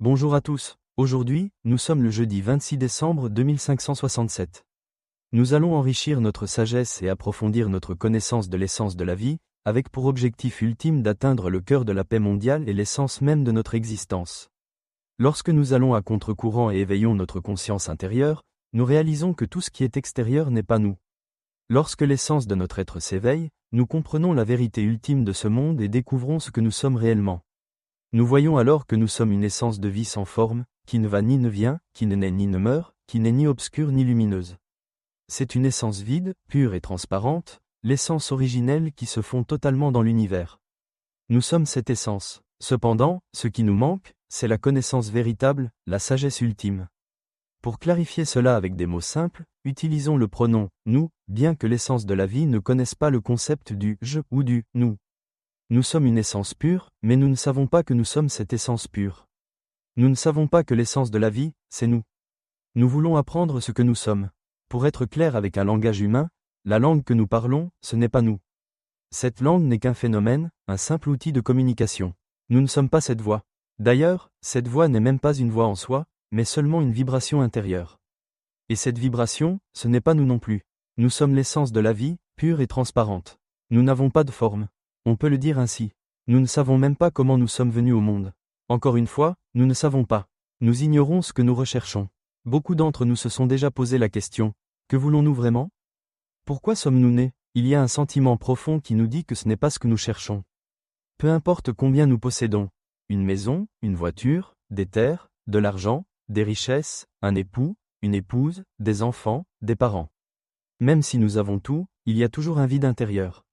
Bonjour à tous. Aujourd'hui, nous sommes le jeudi 26 décembre 2567. Nous allons enrichir notre sagesse et approfondir notre connaissance de l'essence de la vie, avec pour objectif ultime d'atteindre le cœur de la paix mondiale et l'essence même de notre existence. Lorsque nous allons à contre-courant et éveillons notre conscience intérieure, nous réalisons que tout ce qui est extérieur n'est pas nous. Lorsque l'essence de notre être s'éveille, nous comprenons la vérité ultime de ce monde et découvrons ce que nous sommes réellement. Nous voyons alors que nous sommes une essence de vie sans forme, qui ne va ni ne vient, qui ne naît ni ne meurt, qui n'est ni obscure ni lumineuse. C'est une essence vide, pure et transparente, l'essence originelle qui se fond totalement dans l'univers. Nous sommes cette essence. Cependant, ce qui nous manque, c'est la connaissance véritable, la sagesse ultime. Pour clarifier cela avec des mots simples, utilisons le pronom « nous », bien que l'essence de la vie ne connaisse pas le concept du « je » ou du « nous ». Nous sommes une essence pure, mais nous ne savons pas que nous sommes cette essence pure. Nous ne savons pas que l'essence de la vie, c'est nous. Nous voulons apprendre ce que nous sommes. Pour être clair avec un langage humain, la langue que nous parlons, ce n'est pas nous. Cette langue n'est qu'un phénomène, un simple outil de communication. Nous ne sommes pas cette voix. D'ailleurs, cette voix n'est même pas une voix en soi, mais seulement une vibration intérieure. Et cette vibration, ce n'est pas nous non plus. Nous sommes l'essence de la vie, pure et transparente. Nous n'avons pas de forme. On peut le dire ainsi. Nous ne savons même pas comment nous sommes venus au monde. Encore une fois, nous ne savons pas. Nous ignorons ce que nous recherchons. Beaucoup d'entre nous se sont déjà posé la question, que voulons-nous vraiment? Pourquoi sommes-nous nés? Il y a un sentiment profond qui nous dit que ce n'est pas ce que nous cherchons. Peu importe combien nous possédons, une maison, une voiture, des terres, de l'argent, des richesses, un époux, une épouse, des enfants, des parents. Même si nous avons tout, il y a toujours un vide intérieur.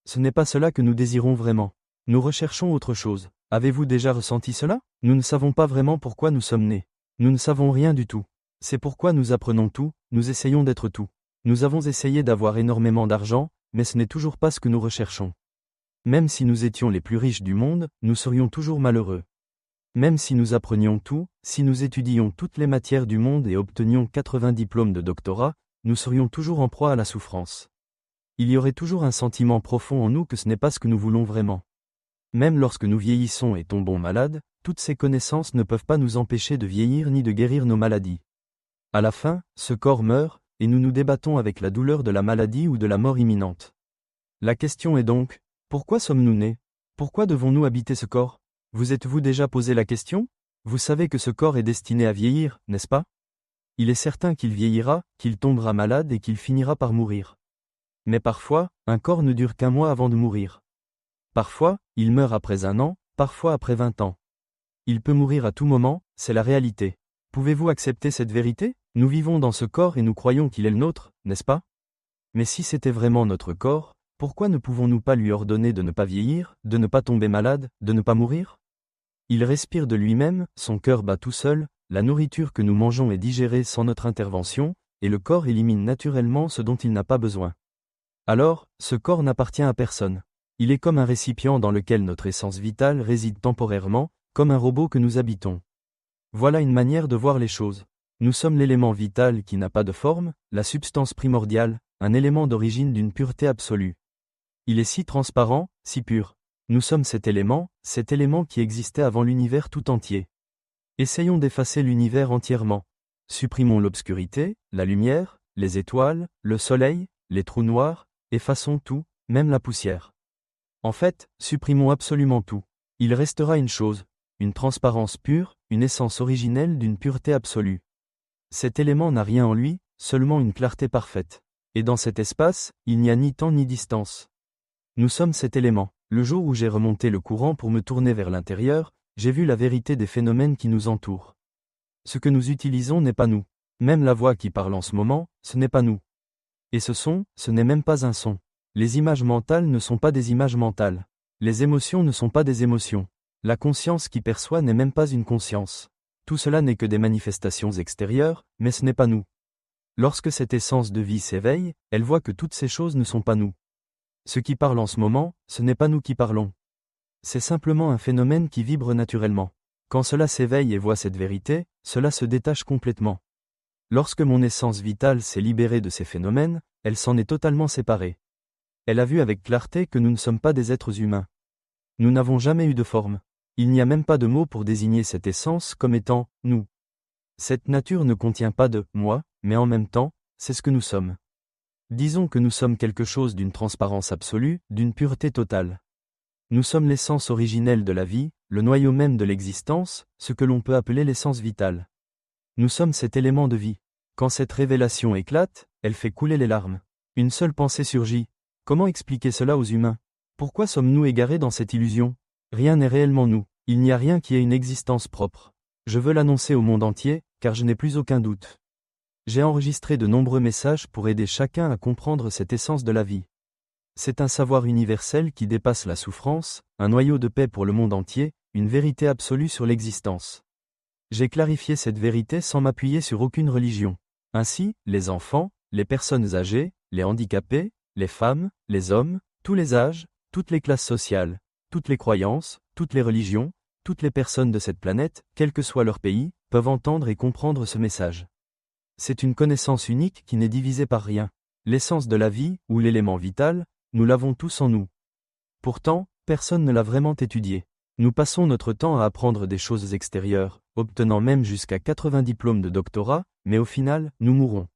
Ce n'est pas cela que nous désirons vraiment. Nous recherchons autre chose. Avez-vous déjà ressenti cela? Nous ne savons pas vraiment pourquoi nous sommes nés. Nous ne savons rien du tout. C'est pourquoi nous apprenons tout, nous essayons d'être tout. Nous avons essayé d'avoir énormément d'argent, mais ce n'est toujours pas ce que nous recherchons. Même si nous étions les plus riches du monde, nous serions toujours malheureux. Même si nous apprenions tout, si nous étudions toutes les matières du monde et obtenions 80 diplômes de doctorat, nous serions toujours en proie à la souffrance. Il y aurait toujours un sentiment profond en nous que ce n'est pas ce que nous voulons vraiment. Même lorsque nous vieillissons et tombons malades, toutes ces connaissances ne peuvent pas nous empêcher de vieillir ni de guérir nos maladies. À la fin, ce corps meurt, et nous nous débattons avec la douleur de la maladie ou de la mort imminente. La question est donc, pourquoi sommes-nous nés? Pourquoi devons-nous habiter ce corps? Vous êtes-vous déjà posé la question? Vous savez que ce corps est destiné à vieillir, n'est-ce pas? Il est certain qu'il vieillira, qu'il tombera malade et qu'il finira par mourir. Mais parfois, un corps ne dure qu'un mois avant de mourir. Parfois, il meurt après 1 an, parfois après 20 ans. Il peut mourir à tout moment, c'est la réalité. Pouvez-vous accepter cette vérité? Nous vivons dans ce corps et nous croyons qu'il est le nôtre, n'est-ce pas? Mais si c'était vraiment notre corps, pourquoi ne pouvons-nous pas lui ordonner de ne pas vieillir, de ne pas tomber malade, de ne pas mourir? Il respire de lui-même, son cœur bat tout seul, la nourriture que nous mangeons est digérée sans notre intervention, et le corps élimine naturellement ce dont il n'a pas besoin. Alors, ce corps n'appartient à personne. Il est comme un récipient dans lequel notre essence vitale réside temporairement, comme un robot que nous habitons. Voilà une manière de voir les choses. Nous sommes l'élément vital qui n'a pas de forme, la substance primordiale, un élément d'origine d'une pureté absolue. Il est si transparent, si pur. Nous sommes cet élément qui existait avant l'univers tout entier. Essayons d'effacer l'univers entièrement. Supprimons l'obscurité, la lumière, les étoiles, le soleil, les trous noirs, effaçons tout, même la poussière. En fait, supprimons absolument tout. Il restera une chose, une transparence pure, une essence originelle d'une pureté absolue. Cet élément n'a rien en lui, seulement une clarté parfaite. Et dans cet espace, il n'y a ni temps ni distance. Nous sommes cet élément. Le jour où j'ai remonté le courant pour me tourner vers l'intérieur, j'ai vu la vérité des phénomènes qui nous entourent. Ce que nous utilisons n'est pas nous. Même la voix qui parle en ce moment, ce n'est pas nous. Et ce n'est même pas un son. Les images mentales ne sont pas des images mentales. Les émotions ne sont pas des émotions. La conscience qui perçoit n'est même pas une conscience. Tout cela n'est que des manifestations extérieures, mais ce n'est pas nous. Lorsque cette essence de vie s'éveille, elle voit que toutes ces choses ne sont pas nous. Ce qui parle en ce moment, ce n'est pas nous qui parlons. C'est simplement un phénomène qui vibre naturellement. Quand cela s'éveille et voit cette vérité, cela se détache complètement. Lorsque mon essence vitale s'est libérée de ces phénomènes, elle s'en est totalement séparée. Elle a vu avec clarté que nous ne sommes pas des êtres humains. Nous n'avons jamais eu de forme. Il n'y a même pas de mot pour désigner cette essence comme étant « nous ». Cette nature ne contient pas de « moi », mais en même temps, c'est ce que nous sommes. Disons que nous sommes quelque chose d'une transparence absolue, d'une pureté totale. Nous sommes l'essence originelle de la vie, le noyau même de l'existence, ce que l'on peut appeler l'essence vitale. Nous sommes cet élément de vie. Quand cette révélation éclate, elle fait couler les larmes. Une seule pensée surgit. Comment expliquer cela aux humains? Pourquoi sommes-nous égarés dans cette illusion? Rien n'est réellement nous. Il n'y a rien qui ait une existence propre. Je veux l'annoncer au monde entier, car je n'ai plus aucun doute. J'ai enregistré de nombreux messages pour aider chacun à comprendre cette essence de la vie. C'est un savoir universel qui dépasse la souffrance, un noyau de paix pour le monde entier, une vérité absolue sur l'existence. J'ai clarifié cette vérité sans m'appuyer sur aucune religion. Ainsi, les enfants, les personnes âgées, les handicapés, les femmes, les hommes, tous les âges, toutes les classes sociales, toutes les croyances, toutes les religions, toutes les personnes de cette planète, quel que soit leur pays, peuvent entendre et comprendre ce message. C'est une connaissance unique qui n'est divisée par rien. L'essence de la vie, ou l'élément vital, nous l'avons tous en nous. Pourtant, personne ne l'a vraiment étudié. Nous passons notre temps à apprendre des choses extérieures, obtenant même jusqu'à 80 diplômes de doctorat, mais au final, nous mourrons.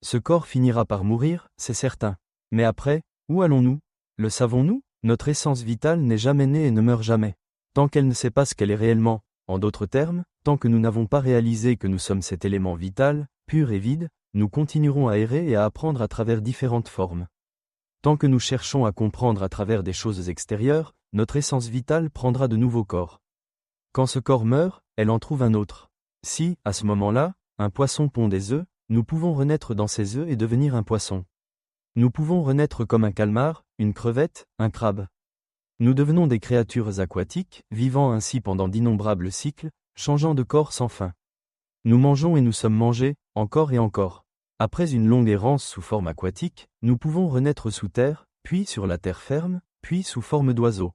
Ce corps finira par mourir, c'est certain. Mais après, où allons-nous? Le savons-nous? Notre essence vitale n'est jamais née et ne meurt jamais. Tant qu'elle ne sait pas ce qu'elle est réellement, en d'autres termes, tant que nous n'avons pas réalisé que nous sommes cet élément vital, pur et vide, nous continuerons à errer et à apprendre à travers différentes formes. Tant que nous cherchons à comprendre à travers des choses extérieures, notre essence vitale prendra de nouveaux corps. Quand ce corps meurt, elle en trouve un autre. Si, à ce moment-là, un poisson pond des œufs, nous pouvons renaître dans ces œufs et devenir un poisson. Nous pouvons renaître comme un calmar, une crevette, un crabe. Nous devenons des créatures aquatiques, vivant ainsi pendant d'innombrables cycles, changeant de corps sans fin. Nous mangeons et nous sommes mangés, encore et encore. Après une longue errance sous forme aquatique, nous pouvons renaître sous terre, puis sur la terre ferme, puis sous forme d'oiseau.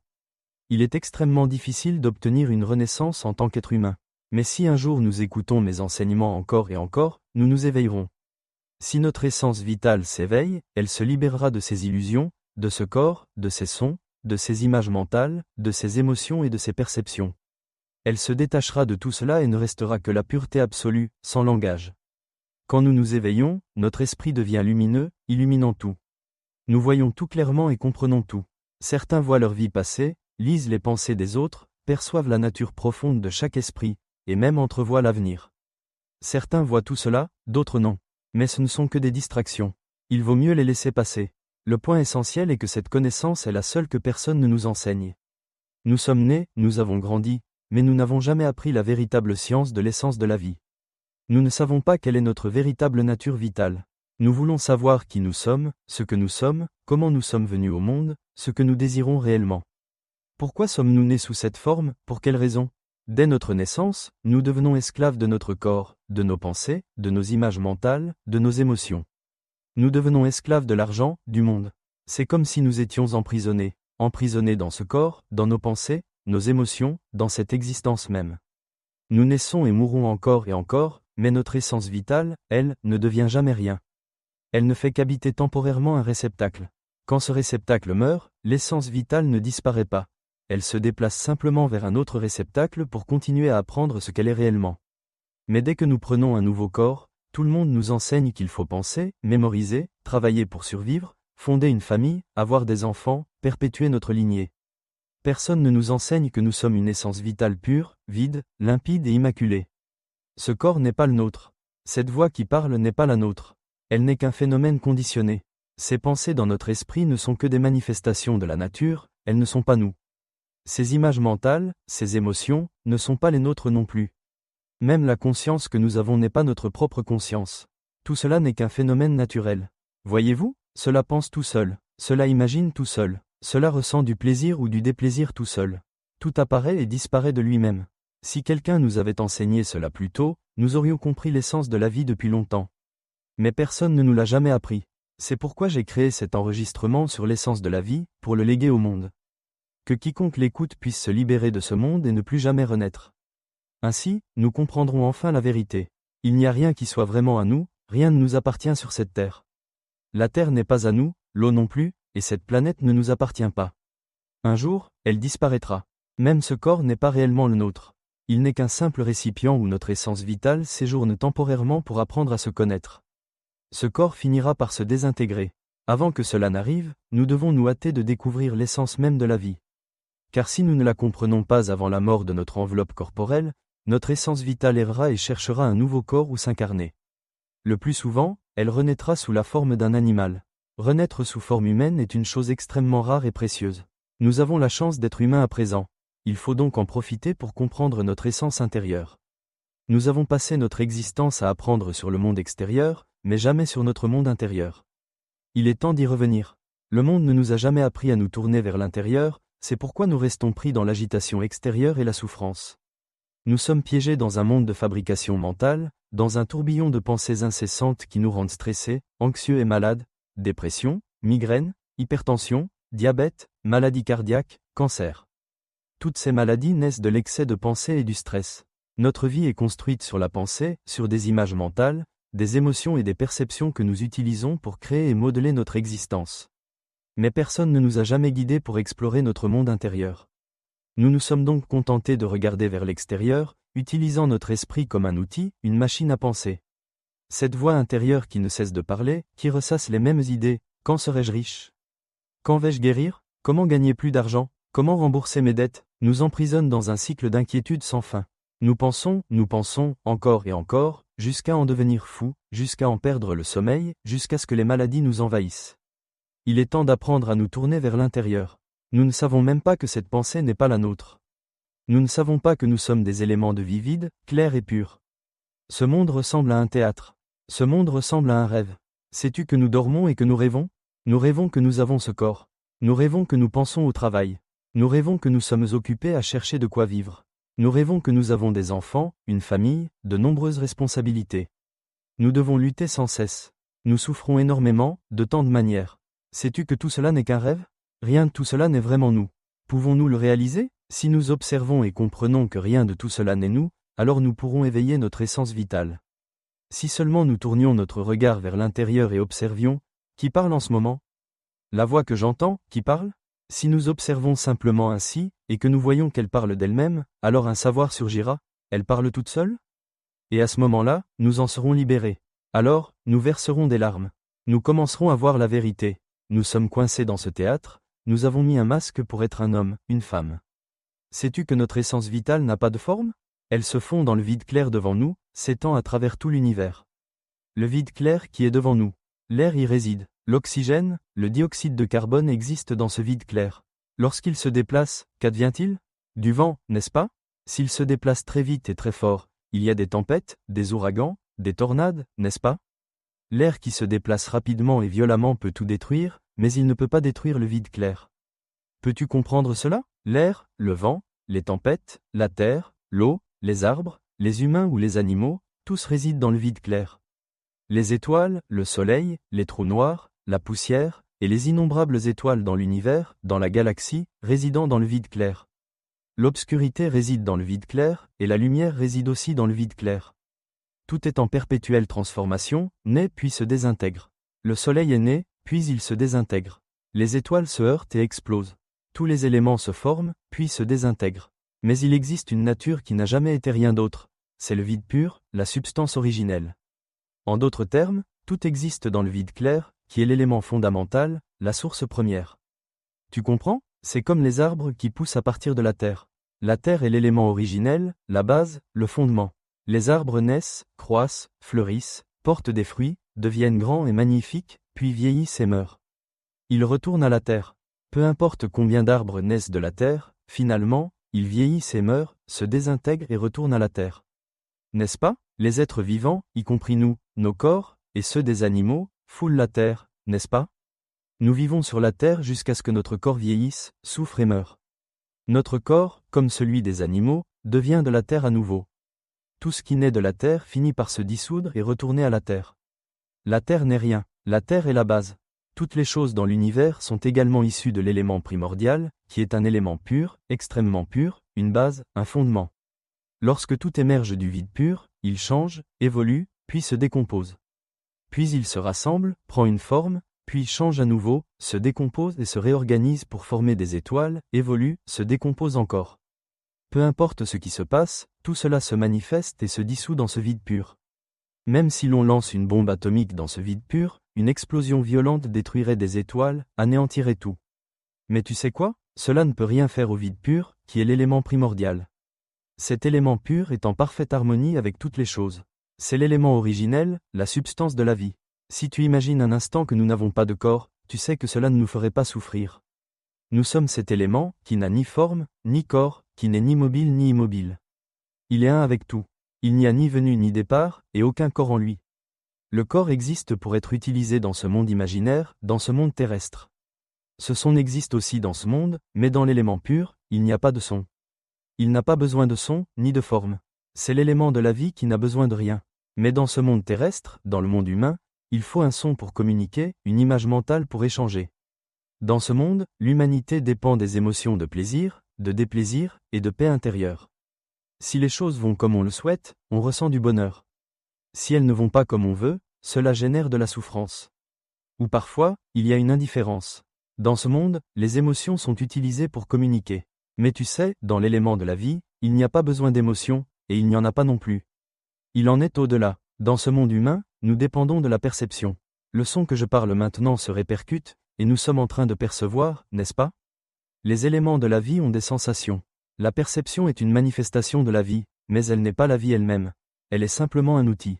Il est extrêmement difficile d'obtenir une renaissance en tant qu'être humain. Mais si un jour nous écoutons mes enseignements encore et encore, nous nous éveillerons. Si notre essence vitale s'éveille, elle se libérera de ses illusions, de ce corps, de ses sons, de ses images mentales, de ses émotions et de ses perceptions. Elle se détachera de tout cela et ne restera que la pureté absolue, sans langage. Quand nous nous éveillons, notre esprit devient lumineux, illuminant tout. Nous voyons tout clairement et comprenons tout. Certains voient leur vie passer, lisent les pensées des autres, perçoivent la nature profonde de chaque esprit, et même entrevoient l'avenir. Certains voient tout cela, d'autres non. Mais ce ne sont que des distractions. Il vaut mieux les laisser passer. Le point essentiel est que cette connaissance est la seule que personne ne nous enseigne. Nous sommes nés, nous avons grandi, mais nous n'avons jamais appris la véritable science de l'essence de la vie. Nous ne savons pas quelle est notre véritable nature vitale. Nous voulons savoir qui nous sommes, ce que nous sommes, comment nous sommes venus au monde, ce que nous désirons réellement. Pourquoi sommes-nous nés sous cette forme, pour quelle raison? Dès notre naissance, nous devenons esclaves de notre corps, de nos pensées, de nos images mentales, de nos émotions. Nous devenons esclaves de l'argent, du monde. C'est comme si nous étions emprisonnés dans ce corps, dans nos pensées, nos émotions, dans cette existence même. Nous naissons et mourrons encore et encore, mais notre essence vitale, elle, ne devient jamais rien. Elle ne fait qu'habiter temporairement un réceptacle. Quand ce réceptacle meurt, l'essence vitale ne disparaît pas. Elle se déplace simplement vers un autre réceptacle pour continuer à apprendre ce qu'elle est réellement. Mais dès que nous prenons un nouveau corps, tout le monde nous enseigne qu'il faut penser, mémoriser, travailler pour survivre, fonder une famille, avoir des enfants, perpétuer notre lignée. Personne ne nous enseigne que nous sommes une essence vitale pure, vide, limpide et immaculée. Ce corps n'est pas le nôtre. Cette voix qui parle n'est pas la nôtre. Elle n'est qu'un phénomène conditionné. Ces pensées dans notre esprit ne sont que des manifestations de la nature, elles ne sont pas nous. Ces images mentales, ces émotions, ne sont pas les nôtres non plus. Même la conscience que nous avons n'est pas notre propre conscience. Tout cela n'est qu'un phénomène naturel. Voyez-vous, cela pense tout seul, cela imagine tout seul, cela ressent du plaisir ou du déplaisir tout seul. Tout apparaît et disparaît de lui-même. Si quelqu'un nous avait enseigné cela plus tôt, nous aurions compris l'essence de la vie depuis longtemps. Mais personne ne nous l'a jamais appris. C'est pourquoi j'ai créé cet enregistrement sur l'essence de la vie, pour le léguer au monde. Que quiconque l'écoute puisse se libérer de ce monde et ne plus jamais renaître. Ainsi, nous comprendrons enfin la vérité. Il n'y a rien qui soit vraiment à nous, rien ne nous appartient sur cette terre. La terre n'est pas à nous, l'eau non plus, et cette planète ne nous appartient pas. Un jour, elle disparaîtra. Même ce corps n'est pas réellement le nôtre. Il n'est qu'un simple récipient où notre essence vitale séjourne temporairement pour apprendre à se connaître. Ce corps finira par se désintégrer. Avant que cela n'arrive, nous devons nous hâter de découvrir l'essence même de la vie. Car si nous ne la comprenons pas avant la mort de notre enveloppe corporelle, notre essence vitale errera et cherchera un nouveau corps où s'incarner. Le plus souvent, elle renaîtra sous la forme d'un animal. Renaître sous forme humaine est une chose extrêmement rare et précieuse. Nous avons la chance d'être humains à présent. Il faut donc en profiter pour comprendre notre essence intérieure. Nous avons passé notre existence à apprendre sur le monde extérieur, mais jamais sur notre monde intérieur. Il est temps d'y revenir. Le monde ne nous a jamais appris à nous tourner vers l'intérieur, c'est pourquoi nous restons pris dans l'agitation extérieure et la souffrance. Nous sommes piégés dans un monde de fabrication mentale, dans un tourbillon de pensées incessantes qui nous rendent stressés, anxieux et malades, dépression, migraine, hypertension, diabète, maladie cardiaque, cancer. Toutes ces maladies naissent de l'excès de pensée et du stress. Notre vie est construite sur la pensée, sur des images mentales, des émotions et des perceptions que nous utilisons pour créer et modeler notre existence. Mais personne ne nous a jamais guidés pour explorer notre monde intérieur. Nous nous sommes donc contentés de regarder vers l'extérieur, utilisant notre esprit comme un outil, une machine à penser. Cette voix intérieure qui ne cesse de parler, qui ressasse les mêmes idées, quand serai-je riche? Quand vais-je guérir? Comment gagner plus d'argent? Comment rembourser mes dettes? Nous emprisonne dans un cycle d'inquiétude sans fin. Nous pensons, encore et encore, jusqu'à en devenir fous, jusqu'à en perdre le sommeil, jusqu'à ce que les maladies nous envahissent. Il est temps d'apprendre à nous tourner vers l'intérieur. Nous ne savons même pas que cette pensée n'est pas la nôtre. Nous ne savons pas que nous sommes des éléments de vie vides, clairs et purs. Ce monde ressemble à un théâtre. Ce monde ressemble à un rêve. Sais-tu que nous dormons et que nous rêvons? Nous rêvons que nous avons ce corps. Nous rêvons que nous pensons au travail. Nous rêvons que nous sommes occupés à chercher de quoi vivre. Nous rêvons que nous avons des enfants, une famille, de nombreuses responsabilités. Nous devons lutter sans cesse. Nous souffrons énormément, de tant de manières. Sais-tu que tout cela n'est qu'un rêve? Rien de tout cela n'est vraiment nous. Pouvons-nous le réaliser? Si nous observons et comprenons que rien de tout cela n'est nous, alors nous pourrons éveiller notre essence vitale. Si seulement nous tournions notre regard vers l'intérieur et observions, qui parle en ce moment? La voix que j'entends, qui parle? Si nous observons simplement ainsi, et que nous voyons qu'elle parle d'elle-même, alors un savoir surgira, elle parle toute seule? Et à ce moment-là, nous en serons libérés. Alors, nous verserons des larmes. Nous commencerons à voir la vérité. Nous sommes coincés dans ce théâtre, nous avons mis un masque pour être un homme, une femme. Sais-tu que notre essence vitale n'a pas de forme? Elle se fond dans le vide clair devant nous, s'étend à travers tout l'univers. Le vide clair qui est devant nous. L'air y réside. L'oxygène, le dioxyde de carbone existe dans ce vide clair. Lorsqu'il se déplace, qu'advient-il? Du vent, n'est-ce pas? S'il se déplace très vite et très fort, il y a des tempêtes, des ouragans, des tornades, n'est-ce pas? L'air qui se déplace rapidement et violemment peut tout détruire, mais il ne peut pas détruire le vide clair. Peux-tu comprendre cela? L'air, le vent, les tempêtes, la terre, l'eau, les arbres, les humains ou les animaux, tous résident dans le vide clair. Les étoiles, le soleil, les trous noirs, la poussière, et les innombrables étoiles dans l'univers, dans la galaxie, résidant dans le vide clair. L'obscurité réside dans le vide clair, et la lumière réside aussi dans le vide clair. Tout est en perpétuelle transformation, naît puis se désintègre. Le soleil est né, puis il se désintègre. Les étoiles se heurtent et explosent. Tous les éléments se forment, puis se désintègrent. Mais il existe une nature qui n'a jamais été rien d'autre. C'est le vide pur, la substance originelle. En d'autres termes, tout existe dans le vide clair, qui est l'élément fondamental, la source première. Tu comprends? C'est comme les arbres qui poussent à partir de la terre. La terre est l'élément originel, la base, le fondement. Les arbres naissent, croissent, fleurissent, portent des fruits, deviennent grands et magnifiques, puis vieillissent et meurent. Ils retournent à la terre. Peu importe combien d'arbres naissent de la terre, finalement, ils vieillissent et meurent, se désintègrent et retournent à la terre. N'est-ce pas? Les êtres vivants, y compris nous, nos corps, et ceux des animaux, foulent la terre, n'est-ce pas? Nous vivons sur la terre jusqu'à ce que notre corps vieillisse, souffre et meure. Notre corps, comme celui des animaux, devient de la terre à nouveau. Tout ce qui naît de la terre finit par se dissoudre et retourner à la terre. La terre n'est rien, la terre est la base. Toutes les choses dans l'univers sont également issues de l'élément primordial, qui est un élément pur, extrêmement pur, une base, un fondement. Lorsque tout émerge du vide pur, il change, évolue, puis se décompose. Puis il se rassemble, prend une forme, puis change à nouveau, se décompose et se réorganise pour former des étoiles, évolue, se décompose encore. Peu importe ce qui se passe, tout cela se manifeste et se dissout dans ce vide pur. Même si l'on lance une bombe atomique dans ce vide pur, une explosion violente détruirait des étoiles, anéantirait tout. Mais tu sais quoi? Cela ne peut rien faire au vide pur, qui est l'élément primordial. Cet élément pur est en parfaite harmonie avec toutes les choses. C'est l'élément originel, la substance de la vie. Si tu imagines un instant que nous n'avons pas de corps, tu sais que cela ne nous ferait pas souffrir. Nous sommes cet élément, qui n'a ni forme, ni corps, qui n'est ni mobile ni immobile. Il est un avec tout. Il n'y a ni venue ni départ, et aucun corps en lui. Le corps existe pour être utilisé dans ce monde imaginaire, dans ce monde terrestre. Ce son existe aussi dans ce monde, mais dans l'élément pur, il n'y a pas de son. Il n'a pas besoin de son, ni de forme. C'est l'élément de la vie qui n'a besoin de rien. Mais dans ce monde terrestre, dans le monde humain, il faut un son pour communiquer, une image mentale pour échanger. Dans ce monde, l'humanité dépend des émotions de plaisir, de déplaisir et de paix intérieure. Si les choses vont comme on le souhaite, on ressent du bonheur. Si elles ne vont pas comme on veut, cela génère de la souffrance. Ou parfois, il y a une indifférence. Dans ce monde, les émotions sont utilisées pour communiquer. Mais tu sais, dans l'élément de la vie, il n'y a pas besoin d'émotions, et il n'y en a pas non plus. Il en est au-delà. Dans ce monde humain, nous dépendons de la perception. Le son que je parle maintenant se répercute, et nous sommes en train de percevoir, n'est-ce pas? Les éléments de la vie ont des sensations. La perception est une manifestation de la vie, mais elle n'est pas la vie elle-même. Elle est simplement un outil.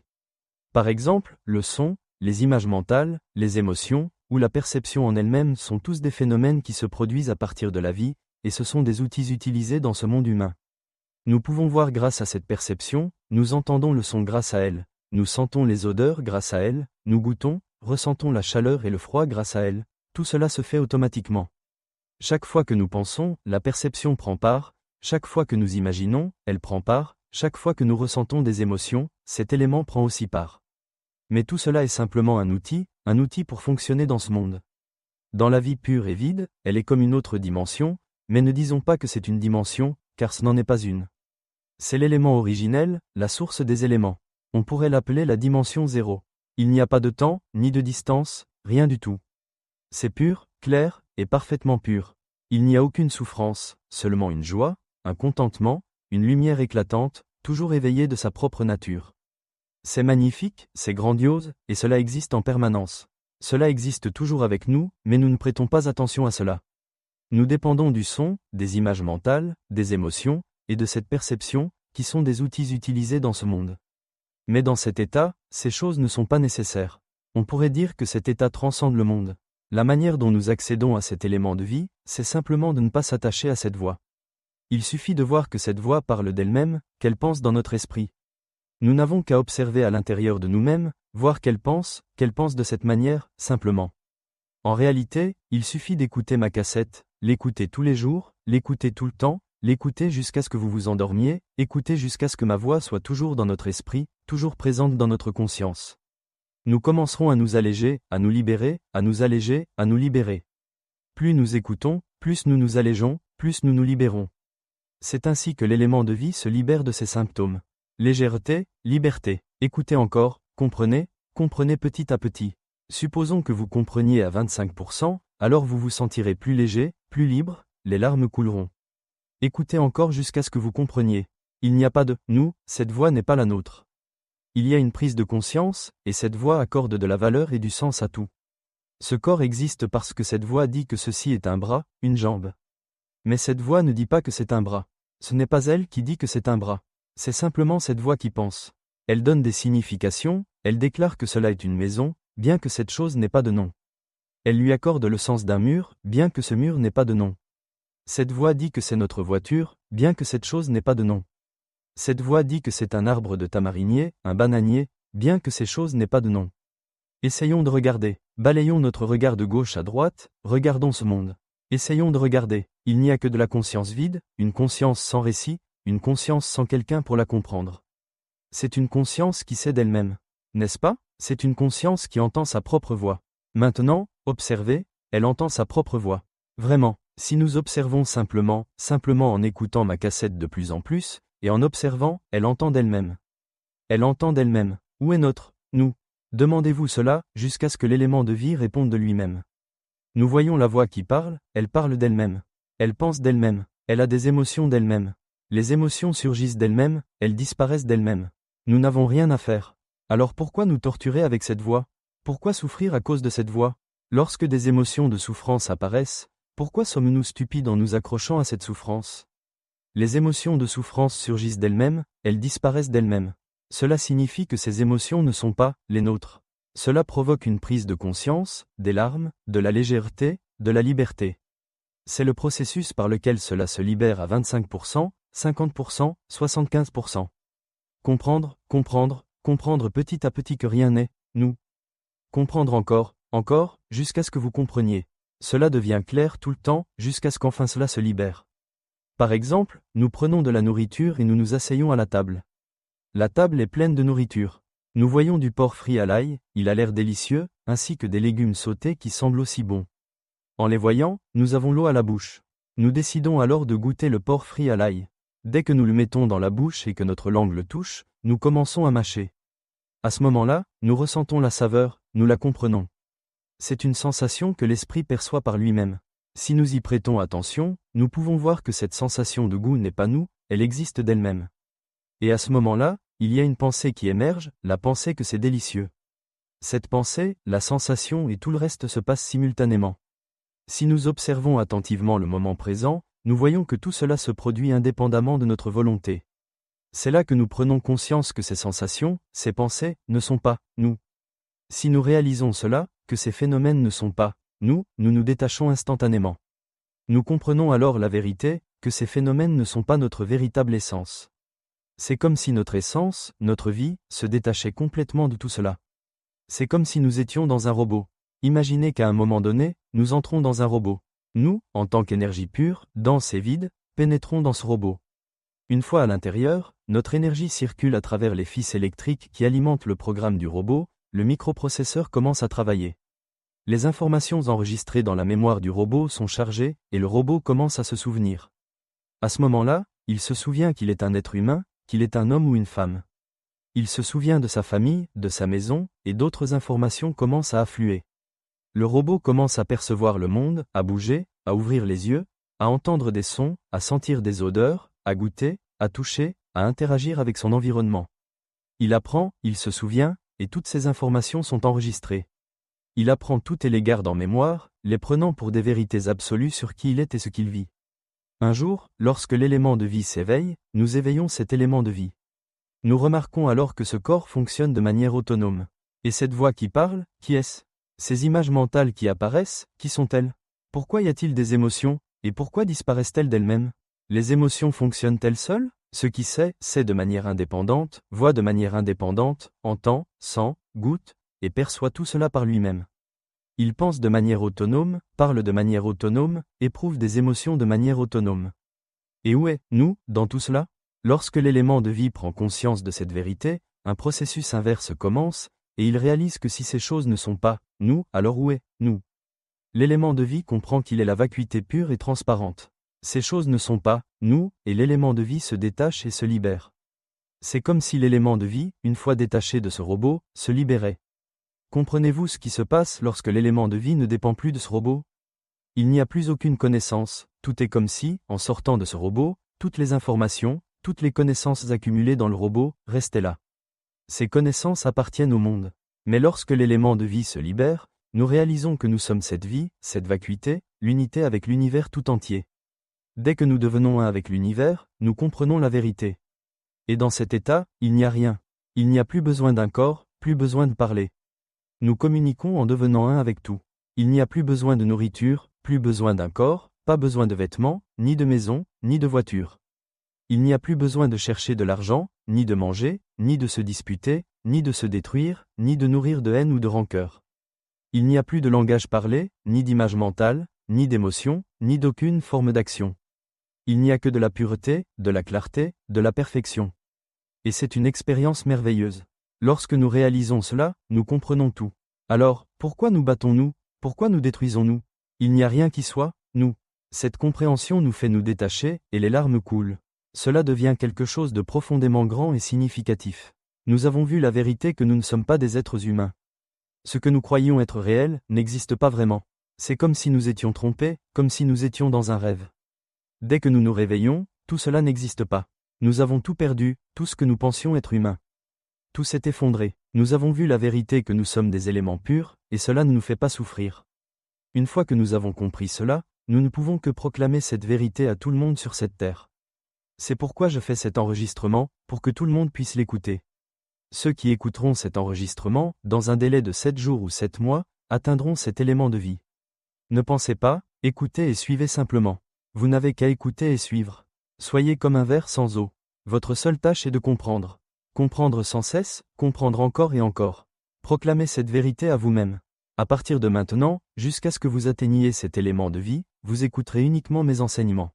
Par exemple, le son, les images mentales, les émotions, ou la perception en elle-même sont tous des phénomènes qui se produisent à partir de la vie, et ce sont des outils utilisés dans ce monde humain. Nous pouvons voir grâce à cette perception, nous entendons le son grâce à elle, nous sentons les odeurs grâce à elle, nous goûtons, ressentons la chaleur et le froid grâce à elle, tout cela se fait automatiquement. Chaque fois que nous pensons, la perception prend part, chaque fois que nous imaginons, elle prend part, chaque fois que nous ressentons des émotions, cet élément prend aussi part. Mais tout cela est simplement un outil pour fonctionner dans ce monde. Dans la vie pure et vide, elle est comme une autre dimension, mais ne disons pas que c'est une dimension, car ce n'en est pas une. C'est l'élément originel, la source des éléments. On pourrait l'appeler la dimension zéro. Il n'y a pas de temps, ni de distance, rien du tout. C'est pur, clair, et parfaitement pur. Il n'y a aucune souffrance, seulement une joie, un contentement, une lumière éclatante, toujours éveillée de sa propre nature. C'est magnifique, c'est grandiose, et cela existe en permanence. Cela existe toujours avec nous, mais nous ne prêtons pas attention à cela. Nous dépendons du son, des images mentales, des émotions, et de cette perception, qui sont des outils utilisés dans ce monde. Mais dans cet état, ces choses ne sont pas nécessaires. On pourrait dire que cet état transcende le monde. La manière dont nous accédons à cet élément de vie, c'est simplement de ne pas s'attacher à cette voix. Il suffit de voir que cette voix parle d'elle-même, qu'elle pense dans notre esprit. Nous n'avons qu'à observer à l'intérieur de nous-mêmes, voir qu'elle pense de cette manière, simplement. En réalité, il suffit d'écouter ma cassette, l'écouter tous les jours, l'écouter tout le temps, l'écouter jusqu'à ce que vous vous endormiez, écouter jusqu'à ce que ma voix soit toujours dans notre esprit, toujours présente dans notre conscience. Nous commencerons à nous alléger, à nous libérer, à nous alléger, à nous libérer. Plus nous écoutons, plus nous nous allégeons, plus nous nous libérons. C'est ainsi que l'élément de vie se libère de ses symptômes. Légèreté, liberté. Écoutez encore, comprenez petit à petit. Supposons que vous compreniez à 25%, alors vous vous sentirez plus léger, plus libre, les larmes couleront. Écoutez encore jusqu'à ce que vous compreniez. Il n'y a pas de « nous », cette voix n'est pas la nôtre. Il y a une prise de conscience, et cette voix accorde de la valeur et du sens à tout. Ce corps existe parce que cette voix dit que ceci est un bras, une jambe. Mais cette voix ne dit pas que c'est un bras. Ce n'est pas elle qui dit que c'est un bras. C'est simplement cette voix qui pense. Elle donne des significations, elle déclare que cela est une maison, bien que cette chose n'ait pas de nom. Elle lui accorde le sens d'un mur, bien que ce mur n'ait pas de nom. Cette voix dit que c'est notre voiture, bien que cette chose n'ait pas de nom. Cette voix dit que c'est un arbre de tamarinier, un bananier, bien que ces choses n'aient pas de nom. Essayons de regarder, balayons notre regard de gauche à droite, regardons ce monde. Essayons de regarder, il n'y a que de la conscience vide, une conscience sans récit, une conscience sans quelqu'un pour la comprendre. C'est une conscience qui sait d'elle-même. N'est-ce pas? C'est une conscience qui entend sa propre voix. Maintenant, observez, elle entend sa propre voix. Vraiment, si nous observons simplement en écoutant ma cassette de plus en plus, et en observant, elle entend d'elle-même. Elle entend d'elle-même. Où est notre « nous » ? Demandez-vous cela, jusqu'à ce que l'élément de vie réponde de lui-même. Nous voyons la voix qui parle, elle parle d'elle-même. Elle pense d'elle-même, elle a des émotions d'elle-même. Les émotions surgissent d'elles-mêmes, elles disparaissent d'elles-mêmes. Nous n'avons rien à faire. Alors pourquoi nous torturer avec cette voie? Pourquoi souffrir à cause de cette voie? Lorsque des émotions de souffrance apparaissent, pourquoi sommes-nous stupides en nous accrochant à cette souffrance? Les émotions de souffrance surgissent d'elles-mêmes, elles disparaissent d'elles-mêmes. Cela signifie que ces émotions ne sont pas les nôtres. Cela provoque une prise de conscience, des larmes, de la légèreté, de la liberté. C'est le processus par lequel cela se libère à 25%, 50%, 75%. Comprendre, comprendre, comprendre petit à petit que rien n'est, nous. Comprendre encore, encore, jusqu'à ce que vous compreniez. Cela devient clair tout le temps, jusqu'à ce qu'enfin cela se libère. Par exemple, nous prenons de la nourriture et nous nous asseyons à la table. La table est pleine de nourriture. Nous voyons du porc frit à l'ail, il a l'air délicieux, ainsi que des légumes sautés qui semblent aussi bons. En les voyant, nous avons l'eau à la bouche. Nous décidons alors de goûter le porc frit à l'ail. Dès que nous le mettons dans la bouche et que notre langue le touche, nous commençons à mâcher. À ce moment-là, nous ressentons la saveur, nous la comprenons. C'est une sensation que l'esprit perçoit par lui-même. Si nous y prêtons attention, nous pouvons voir que cette sensation de goût n'est pas nous, elle existe d'elle-même. Et à ce moment-là, il y a une pensée qui émerge, la pensée que c'est délicieux. Cette pensée, la sensation et tout le reste se passent simultanément. Si nous observons attentivement le moment présent, nous voyons que tout cela se produit indépendamment de notre volonté. C'est là que nous prenons conscience que ces sensations, ces pensées, ne sont pas nous. Si nous réalisons cela, que ces phénomènes ne sont pas nous nous détachons instantanément. Nous comprenons alors la vérité, que ces phénomènes ne sont pas notre véritable essence. C'est comme si notre essence, notre vie, se détachait complètement de tout cela. C'est comme si nous étions dans un robot. Imaginez qu'à un moment donné, nous entrons dans un robot. Nous, en tant qu'énergie pure, dense et vide, pénétrons dans ce robot. Une fois à l'intérieur, notre énergie circule à travers les fils électriques qui alimentent le programme du robot, le microprocesseur commence à travailler. Les informations enregistrées dans la mémoire du robot sont chargées, et le robot commence à se souvenir. À ce moment-là, il se souvient qu'il est un être humain, qu'il est un homme ou une femme. Il se souvient de sa famille, de sa maison, et d'autres informations commencent à affluer. Le robot commence à percevoir le monde, à bouger, à ouvrir les yeux, à entendre des sons, à sentir des odeurs, à goûter, à toucher, à interagir avec son environnement. Il apprend, il se souvient, et toutes ces informations sont enregistrées. Il apprend tout et les garde en mémoire, les prenant pour des vérités absolues sur qui il est et ce qu'il vit. Un jour, lorsque l'élément de vie s'éveille, nous éveillons cet élément de vie. Nous remarquons alors que ce corps fonctionne de manière autonome. Et cette voix qui parle, qui est-ce? Ces images mentales qui apparaissent, qui sont-elles? Pourquoi y a-t-il des émotions, et pourquoi disparaissent-elles d'elles-mêmes? Les émotions fonctionnent-elles seules? Ce qui sait de manière indépendante, voit de manière indépendante, entend, sent, goûte, et perçoit tout cela par lui-même. Il pense de manière autonome, parle de manière autonome, éprouve des émotions de manière autonome. Et où est, nous, dans tout cela? Lorsque l'élément de vie prend conscience de cette vérité, un processus inverse commence, et il réalise que si ces choses ne sont pas nous, alors où est nous? L'élément de vie comprend qu'il est la vacuité pure et transparente. Ces choses ne sont pas nous, et l'élément de vie se détache et se libère. C'est comme si l'élément de vie, une fois détaché de ce robot, se libérait. Comprenez-vous ce qui se passe lorsque l'élément de vie ne dépend plus de ce robot? Il n'y a plus aucune connaissance, tout est comme si, en sortant de ce robot, toutes les informations, toutes les connaissances accumulées dans le robot, restaient là. Ces connaissances appartiennent au monde. Mais lorsque l'élément de vie se libère, nous réalisons que nous sommes cette vie, cette vacuité, l'unité avec l'univers tout entier. Dès que nous devenons un avec l'univers, nous comprenons la vérité. Et dans cet état, il n'y a rien. Il n'y a plus besoin d'un corps, plus besoin de parler. Nous communiquons en devenant un avec tout. Il n'y a plus besoin de nourriture, plus besoin d'un corps, pas besoin de vêtements, ni de maison, ni de voiture. Il n'y a plus besoin de chercher de l'argent, ni de manger, ni de se disputer, ni de se détruire, ni de nourrir de haine ou de rancœur. Il n'y a plus de langage parlé, ni d'image mentale, ni d'émotion, ni d'aucune forme d'action. Il n'y a que de la pureté, de la clarté, de la perfection. Et c'est une expérience merveilleuse. Lorsque nous réalisons cela, nous comprenons tout. Alors, pourquoi nous battons-nous? Pourquoi nous détruisons-nous? Il n'y a rien qui soit, nous. Cette compréhension nous fait nous détacher, et les larmes coulent. Cela devient quelque chose de profondément grand et significatif. Nous avons vu la vérité que nous ne sommes pas des êtres humains. Ce que nous croyions être réel, n'existe pas vraiment. C'est comme si nous étions trompés, comme si nous étions dans un rêve. Dès que nous nous réveillons, Tout cela n'existe pas. Nous avons tout perdu, tout ce que nous pensions être humain. Tout s'est effondré. Nous avons vu la vérité que nous sommes des éléments purs, et cela ne nous fait pas souffrir. Une fois que nous avons compris cela, nous ne pouvons que proclamer cette vérité à tout le monde sur cette terre. C'est pourquoi je fais cet enregistrement, pour que tout le monde puisse l'écouter. Ceux qui écouteront cet enregistrement, dans un délai de 7 jours ou 7 mois, atteindront cet élément de vie. Ne pensez pas, écoutez et suivez simplement. Vous n'avez qu'à écouter et suivre. Soyez comme un verre sans eau. Votre seule tâche est de comprendre. Comprendre sans cesse, comprendre encore et encore. Proclamez cette vérité à vous-même. À partir de maintenant, jusqu'à ce que vous atteigniez cet élément de vie, vous écouterez uniquement mes enseignements.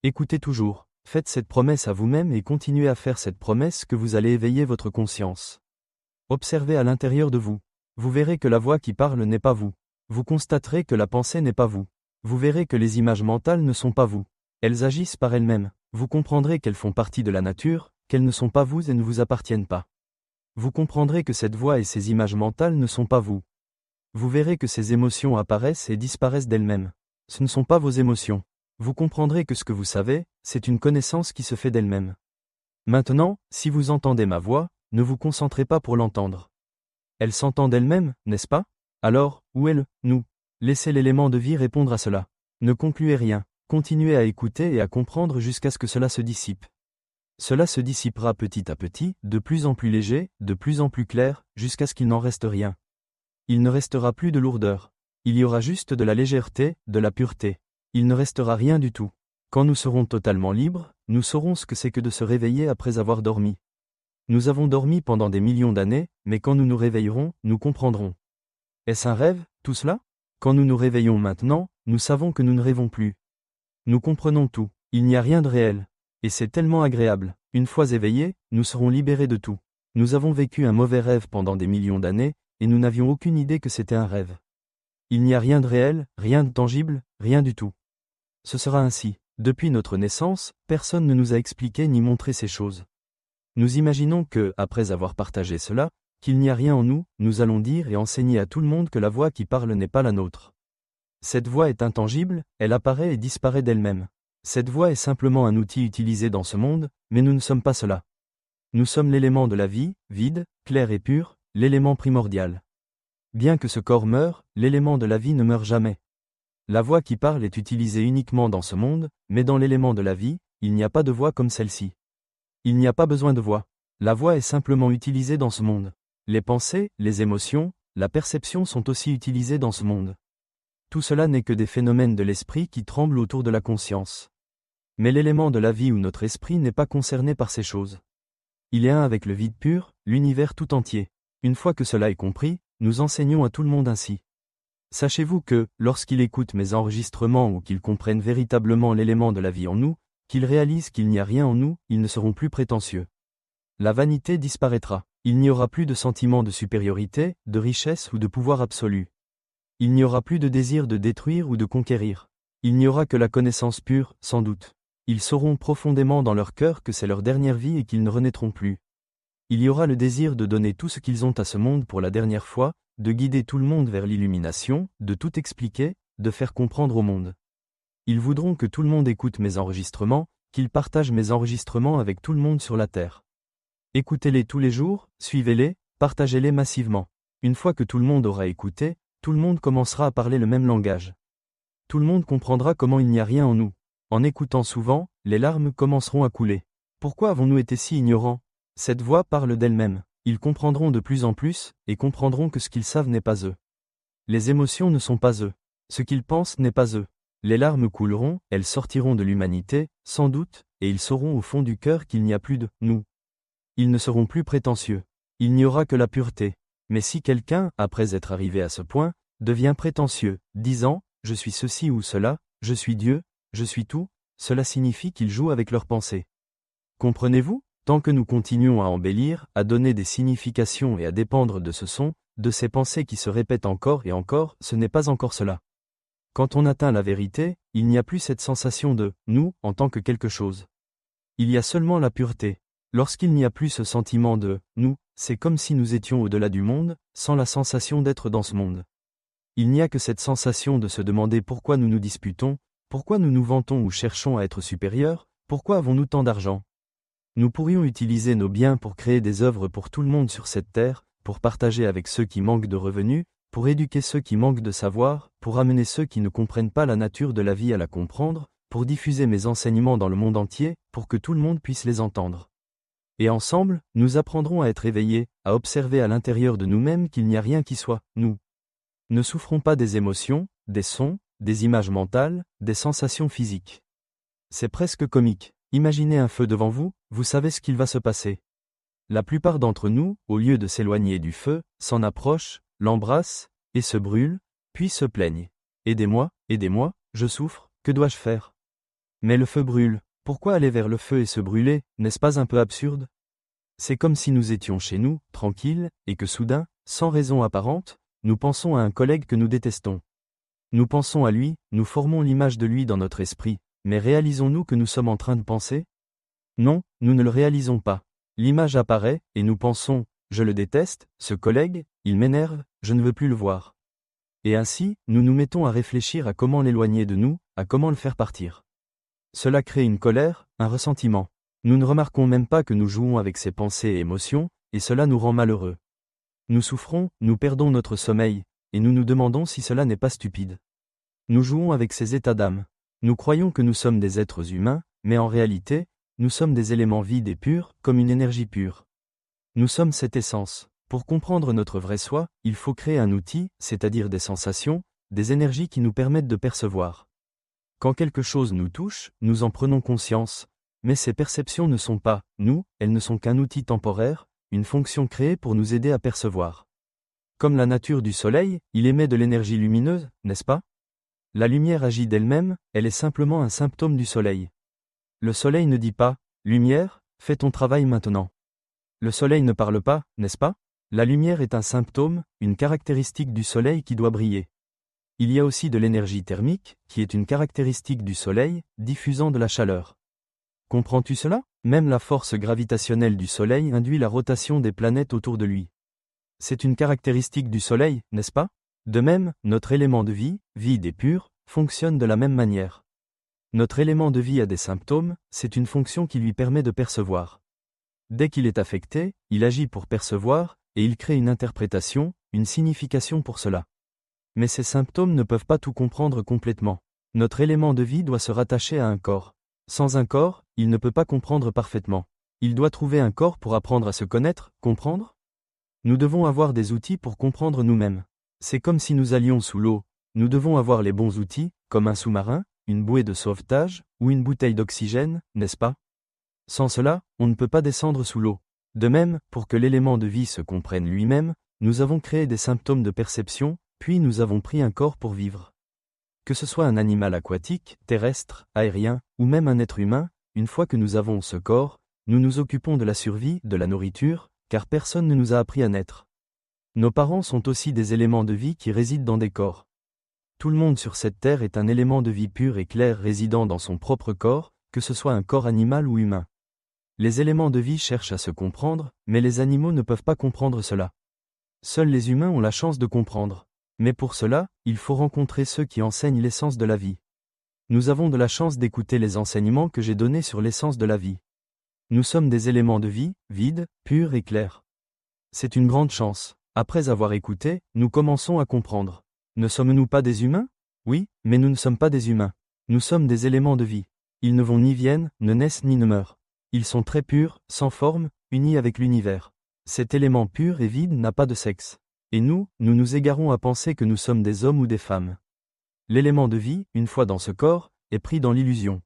Écoutez toujours, faites cette promesse à vous-même et continuez à faire cette promesse que vous allez éveiller votre conscience. Observez à l'intérieur de vous. Vous verrez que la voix qui parle n'est pas vous. Vous constaterez que la pensée n'est pas vous. Vous verrez que les images mentales ne sont pas vous. Elles agissent par elles-mêmes. Vous comprendrez qu'elles font partie de la nature, qu'elles ne sont pas vous et ne vous appartiennent pas. Vous comprendrez que cette voix et ces images mentales ne sont pas vous. Vous verrez que ces émotions apparaissent et disparaissent d'elles-mêmes. Ce ne sont pas vos émotions. Vous comprendrez que ce que vous savez, c'est une connaissance qui se fait d'elle-même. Maintenant, si vous entendez ma voix, ne vous concentrez pas pour l'entendre. Elle s'entend d'elle-même, n'est-ce pas? Alors, où est le « nous » ? Laissez l'élément de vie répondre à cela. Ne concluez rien. Continuez à écouter et à comprendre jusqu'à ce que cela se dissipe. Cela se dissipera petit à petit, de plus en plus léger, de plus en plus clair, jusqu'à ce qu'il n'en reste rien. Il ne restera plus de lourdeur. Il y aura juste de la légèreté, de la pureté. Il ne restera rien du tout. Quand nous serons totalement libres, nous saurons ce que c'est que de se réveiller après avoir dormi. Nous avons dormi pendant des millions d'années, mais quand nous nous réveillerons, nous comprendrons. Est-ce un rêve, tout cela? Quand nous nous réveillons maintenant, nous savons que nous ne rêvons plus. Nous comprenons tout. Il n'y a rien de réel. Et c'est tellement agréable. Une fois éveillés, nous serons libérés de tout. Nous avons vécu un mauvais rêve pendant des millions d'années, et nous n'avions aucune idée que c'était un rêve. Il n'y a rien de réel, rien de tangible, rien du tout. Ce sera ainsi. Depuis notre naissance, personne ne nous a expliqué ni montré ces choses. Nous imaginons que, après avoir partagé cela, qu'il n'y a rien en nous, nous allons dire et enseigner à tout le monde que la voix qui parle n'est pas la nôtre. Cette voix est intangible, elle apparaît et disparaît d'elle-même. Cette voix est simplement un outil utilisé dans ce monde, mais nous ne sommes pas cela. Nous sommes l'élément de la vie, vide, clair et pur, l'élément primordial. Bien que ce corps meure, l'élément de la vie ne meurt jamais. La voix qui parle est utilisée uniquement dans ce monde, mais dans l'élément de la vie, il n'y a pas de voix comme celle-ci. Il n'y a pas besoin de voix. La voix est simplement utilisée dans ce monde. Les pensées, les émotions, la perception sont aussi utilisées dans ce monde. Tout cela n'est que des phénomènes de l'esprit qui tremblent autour de la conscience. Mais l'élément de la vie ou notre esprit n'est pas concerné par ces choses. Il est un avec le vide pur, l'univers tout entier. Une fois que cela est compris, nous enseignons à tout le monde ainsi. Sachez-vous que, lorsqu'ils écoutent mes enregistrements ou qu'ils comprennent véritablement l'élément de la vie en nous, qu'ils réalisent qu'il n'y a rien en nous, ils ne seront plus prétentieux. La vanité disparaîtra. Il n'y aura plus de sentiment de supériorité, de richesse ou de pouvoir absolu. Il n'y aura plus de désir de détruire ou de conquérir. Il n'y aura que la connaissance pure, sans doute. Ils sauront profondément dans leur cœur que c'est leur dernière vie et qu'ils ne renaîtront plus. Il y aura le désir de donner tout ce qu'ils ont à ce monde pour la dernière fois, de guider tout le monde vers l'illumination, de tout expliquer, de faire comprendre au monde. Ils voudront que tout le monde écoute mes enregistrements, qu'ils partagent mes enregistrements avec tout le monde sur la terre. Écoutez-les tous les jours, suivez-les, partagez-les massivement. Une fois que tout le monde aura écouté, tout le monde commencera à parler le même langage. Tout le monde comprendra comment il n'y a rien en nous. En écoutant souvent, les larmes commenceront à couler. Pourquoi avons-nous été si ignorants? Cette voix parle d'elle-même. Ils comprendront de plus en plus, et comprendront que ce qu'ils savent n'est pas eux. Les émotions ne sont pas eux. Ce qu'ils pensent n'est pas eux. Les larmes couleront, elles sortiront de l'humanité, sans doute, et ils sauront au fond du cœur qu'il n'y a plus de « nous ». Ils ne seront plus prétentieux. Il n'y aura que la pureté. Mais si quelqu'un, après être arrivé à ce point, devient prétentieux, disant « je suis ceci ou cela, je suis Dieu, je suis tout », cela signifie qu'ils jouent avec leurs pensées. Comprenez-vous? Tant que nous continuons à embellir, à donner des significations et à dépendre de ce son, de ces pensées qui se répètent encore et encore, ce n'est pas encore cela. Quand on atteint la vérité, il n'y a plus cette sensation de « nous » en tant que quelque chose. Il y a seulement la pureté. Lorsqu'il n'y a plus ce sentiment de « nous », c'est comme si nous étions au-delà du monde, sans la sensation d'être dans ce monde. Il n'y a que cette sensation de se demander pourquoi nous nous disputons, pourquoi nous nous vantons ou cherchons à être supérieurs, Pourquoi avons-nous tant d'argent? Nous pourrions utiliser nos biens pour créer des œuvres pour tout le monde sur cette terre, pour partager avec ceux qui manquent de revenus, pour éduquer ceux qui manquent de savoir, pour amener ceux qui ne comprennent pas la nature de la vie à la comprendre, pour diffuser mes enseignements dans le monde entier, pour que tout le monde puisse les entendre. Et ensemble, nous apprendrons à être éveillés, à observer à l'intérieur de nous-mêmes qu'il n'y a rien qui soit, nous. Ne souffrons pas des émotions, des sons, des images mentales, des sensations physiques. C'est presque comique. Imaginez un feu devant vous, vous savez ce qu'il va se passer. La plupart d'entre nous, au lieu de s'éloigner du feu, s'en approchent, l'embrassent, et se brûlent, puis se plaignent. Aidez-moi, je souffre, que dois-je faire? Mais le feu brûle, pourquoi aller vers le feu et se brûler, n'est-ce pas un peu absurde? C'est comme si nous étions chez nous, tranquilles, et que soudain, sans raison apparente, nous pensons à un collègue que nous détestons. Nous pensons à lui, nous formons l'image de lui dans notre esprit, mais réalisons-nous que nous sommes en train de penser? Non, nous ne le réalisons pas. L'image apparaît, et nous pensons, je le déteste, ce collègue, il m'énerve, je ne veux plus le voir. Et ainsi, nous nous mettons à réfléchir à comment l'éloigner de nous, à comment le faire partir. Cela crée une colère, un ressentiment. Nous ne remarquons même pas que nous jouons avec ces pensées et émotions, et cela nous rend malheureux. Nous souffrons, nous perdons notre sommeil, et nous nous demandons si cela n'est pas stupide. Nous jouons avec ces états d'âme. Nous croyons que nous sommes des êtres humains, mais en réalité, nous sommes des éléments vides et purs, comme une énergie pure. Nous sommes cette essence. Pour comprendre notre vrai soi, il faut créer un outil, c'est-à-dire des sensations, des énergies qui nous permettent de percevoir. Quand quelque chose nous touche, nous en prenons conscience, mais ces perceptions ne sont pas, nous, elles ne sont qu'un outil temporaire, une fonction créée pour nous aider à percevoir. Comme la nature du soleil, il émet de l'énergie lumineuse, n'est-ce pas? La lumière agit d'elle-même, elle est simplement un symptôme du soleil. Le soleil ne dit pas « Lumière, fais ton travail maintenant ». Le soleil ne parle pas, n'est-ce pas? La lumière est un symptôme, une caractéristique du soleil qui doit briller. Il y a aussi de l'énergie thermique, qui est une caractéristique du soleil, diffusant de la chaleur. Comprends-tu cela? Même la force gravitationnelle du soleil induit la rotation des planètes autour de lui. C'est une caractéristique du soleil, n'est-ce pas? De même, notre élément de vie, vide et pur, fonctionne de la même manière. Notre élément de vie a des symptômes, c'est une fonction qui lui permet de percevoir. Dès qu'il est affecté, il agit pour percevoir, et il crée une interprétation, une signification pour cela. Mais ces symptômes ne peuvent pas tout comprendre complètement. Notre élément de vie doit se rattacher à un corps. Sans un corps, il ne peut pas comprendre parfaitement. Il doit trouver un corps pour apprendre à se connaître, comprendre? Nous devons avoir des outils pour comprendre nous-mêmes. C'est comme si nous allions sous l'eau. Nous devons avoir les bons outils, comme un sous-marin, une bouée de sauvetage, ou une bouteille d'oxygène, n'est-ce pas? Sans cela, on ne peut pas descendre sous l'eau. De même, pour que l'élément de vie se comprenne lui-même, nous avons créé des symptômes de perception, puis nous avons pris un corps pour vivre. Que ce soit un animal aquatique, terrestre, aérien, ou même un être humain, une fois que nous avons ce corps, nous nous occupons de la survie, de la nourriture, car personne ne nous a appris à naître. Nos parents sont aussi des éléments de vie qui résident dans des corps. Tout le monde sur cette terre est un élément de vie pur et clair résidant dans son propre corps, que ce soit un corps animal ou humain. Les éléments de vie cherchent à se comprendre, mais les animaux ne peuvent pas comprendre cela. Seuls les humains ont la chance de comprendre. Mais pour cela, il faut rencontrer ceux qui enseignent l'essence de la vie. Nous avons de la chance d'écouter les enseignements que j'ai donnés sur l'essence de la vie. Nous sommes des éléments de vie, vides, purs et clairs. C'est une grande chance. Après avoir écouté, nous commençons à comprendre. Ne sommes-nous pas des humains? Oui, mais nous ne sommes pas des humains. Nous sommes des éléments de vie. Ils ne vont ni viennent, ne naissent ni ne meurent. Ils sont très purs, sans forme, unis avec l'univers. Cet élément pur et vide n'a pas de sexe. Et nous nous égarons à penser que nous sommes des hommes ou des femmes. L'élément de vie, une fois dans ce corps, est pris dans l'illusion.